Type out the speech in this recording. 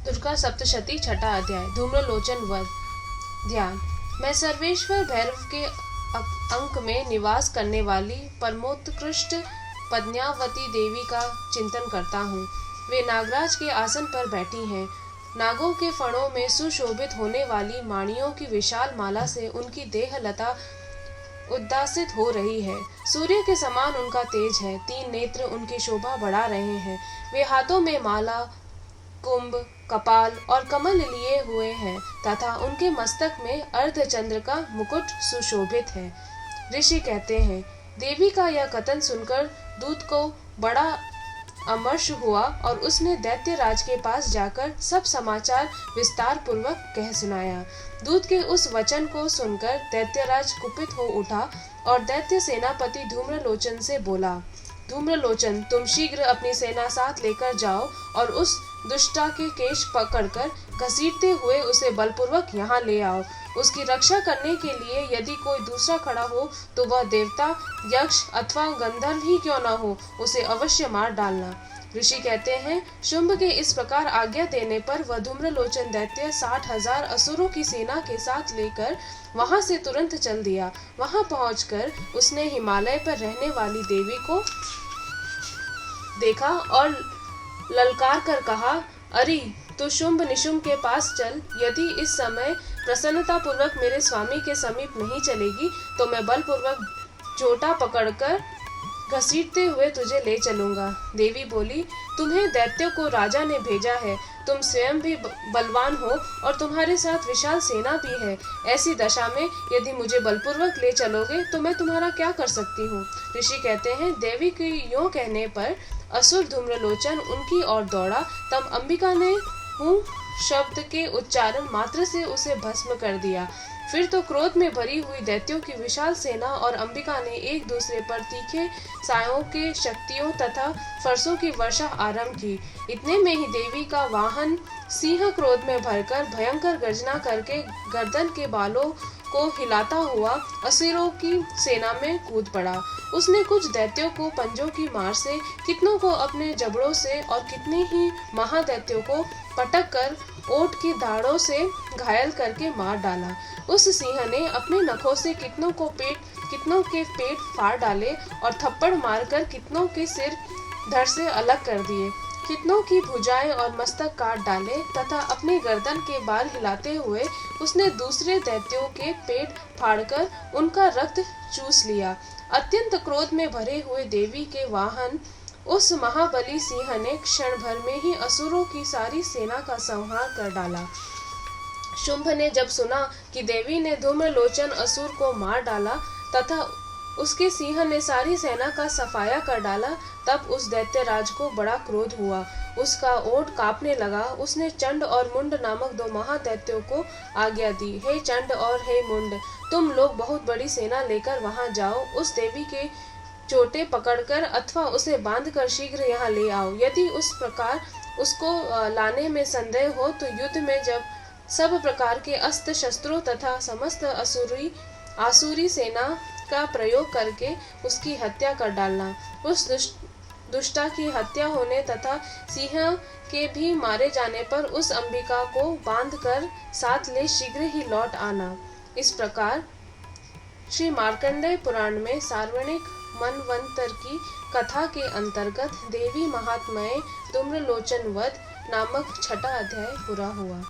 दुर्गा सप्तशती छठा अध्याय। धूम्रलोचन वध। ध्यान। मैं सर्वेश्वर भैरव के अंक में निवास करने वाली परमोत्कृष्ट पद्मावती देवी का चिंतन करता हूँ। वे नागराज के आसन पर बैठी हैं। नागों के फणों में सुशोभित होने वाली माणियों की विशाल माला से उनकी देह लता उद्दासित हो रही है। सूर्य के समान उनका तेज है। 3 नेत्र उनकी शोभा बढ़ा रहे हैं। वे हाथों में माला, कुंभ, कपाल और कमल लिए हुए हैं तथा उनके मस्तक में अर्धचंद्र का मुकुट सुशोभित है। ऋषि कहते हैं, देवी का यह कथन सुनकर दूत को बड़ा अमर्ष हुआ और उसने दैत्य राज के पास जाकर सब समाचार विस्तार पूर्वक कह सुनाया। दूत के उस वचन को सुनकर दैत्यराज कुपित हो उठा और दैत्य सेनापति धूम्रलोचन से बोला, धूम्रलोचन, तुम शीघ्र अपनी सेना साथ लेकर जाओ और उस दुष्टा के केश पकड़कर घसीटते हुए उसे बलपूर्वक यहाँ ले आओ। उसकी रक्षा करने के लिए यदि कोई दूसरा खड़ा हो तो वह देवता, यक्ष अथवा गंधर्व ही क्यों न हो, उसे अवश्य मार डालना। ऋषि कहते हैं, शुंभ के इस प्रकार आज्ञा देने पर वह धूम्रलोचन दैत्य 60,000 असुरों की सेना के साथ लेकर वहां से तुरंत चल दिया। वहां पहुंचकर उसने हिमालय पर रहने वाली देवी को देखा और ललकार कर कहा, अरे तो शुंभ निशुंभ के पास चल। यदि इस समय प्रसन्नता पूर्वक मेरे स्वामी के समीप नहीं चलेगी तो मैं बलपूर्वक झोटा पकड़कर घसीटते हुए तुझे ले चलूंगा। देवी बोली, तुम्हें दैत्यों को राजा ने भेजा है। तुम स्वयं भी बलवान हो और तुम्हारे साथ विशाल सेना भी है। ऐसी दशा में यदि मुझे बलपूर्वक ले चलोगे तो मैं तुम्हारा क्या कर सकती हूँ। ऋषि कहते हैं, देवी के यूं कहने पर असुर धूम्रलोचन उनकी ओर दौड़ा। तब अंबिका ने हूँ शब्द के उच्चारण मात्र से उसे भस्म कर दिया। फिर तो क्रोध में भरी हुई दैत्यों की विशाल सेना और अंबिका ने एक दूसरे पर तीखे सायों के शक्तियों तथा फरसों की वर्षा आरंभ की। इतने में ही देवी का वाहन सिंह क्रोध में भरकर भयंकर गर्जना करके गर्दन के बालों को हिलाता हुआ असुरों की सेना में कूद पड़ा। उसने कुछ दैत्यों को पंजों की मार से, कितनों को अपने जबड़ों से और कितने ही महादैत्यों को पटक कर ओट की दाढ़ों से घायल करके मार डाला। उस सिंह ने अपने नखों से कितनों के पेट फाड़ डाले और थप्पड़ मारकर कितनों के सिर धड़ से अलग कर दिए। कितनों की भुजाएं और मस्तक काट डाले तथा अपने गर्दन के बाल हिलाते हुए उसने दूसरे दैत्यों के पेट फाड़कर उनका रक्त चूस लिया। अत्यंत क्रोध में भरे हुए देवी के वाहन उस महाबली सिंह ने क्षण भर में ही असुरों की सारी सेना का संहार कर डाला। शुंभ ने जब सुना कि देवी ने धूम्रलोचन असुर को मार डाला तथा उसके सिंह ने सारी सेना का सफाया कर डाला, तब उस दैत्यराज को बड़ा क्रोध हुआ। उसका ओठ कांपने लगा। उसने चंड और मुंड नामक 2 महादैत्यों को आज्ञा दी, हे चंड और हे मुंड, तुम लोग बहुत बड़ी सेना लेकर वहां जाओ। उस देवी के चोटे पकड़कर अथवा उसे बांधकर शीघ्र यहाँ ले आओ। यदि उस प्रकार उसको लाने में संदेह हो तो युद्ध में जब सब प्रकार के अस्त्र शस्त्रों तथा समस्त आसुरी सेना का प्रयोग करके उसकी हत्या कर डालना। उस दुष्टा की हत्या होने तथा सिंह के भी मारे जाने पर उस अंबिका को बांधकर साथ ले शीघ्र ही लौट आना। इस प्रकार श्री मार्कंडेय पुराण में सार्वणिक मनवंतर की कथा के अंतर्गत देवी महात्म्य धूम्रलोचन वध नामक छठा अध्याय पूरा हुआ।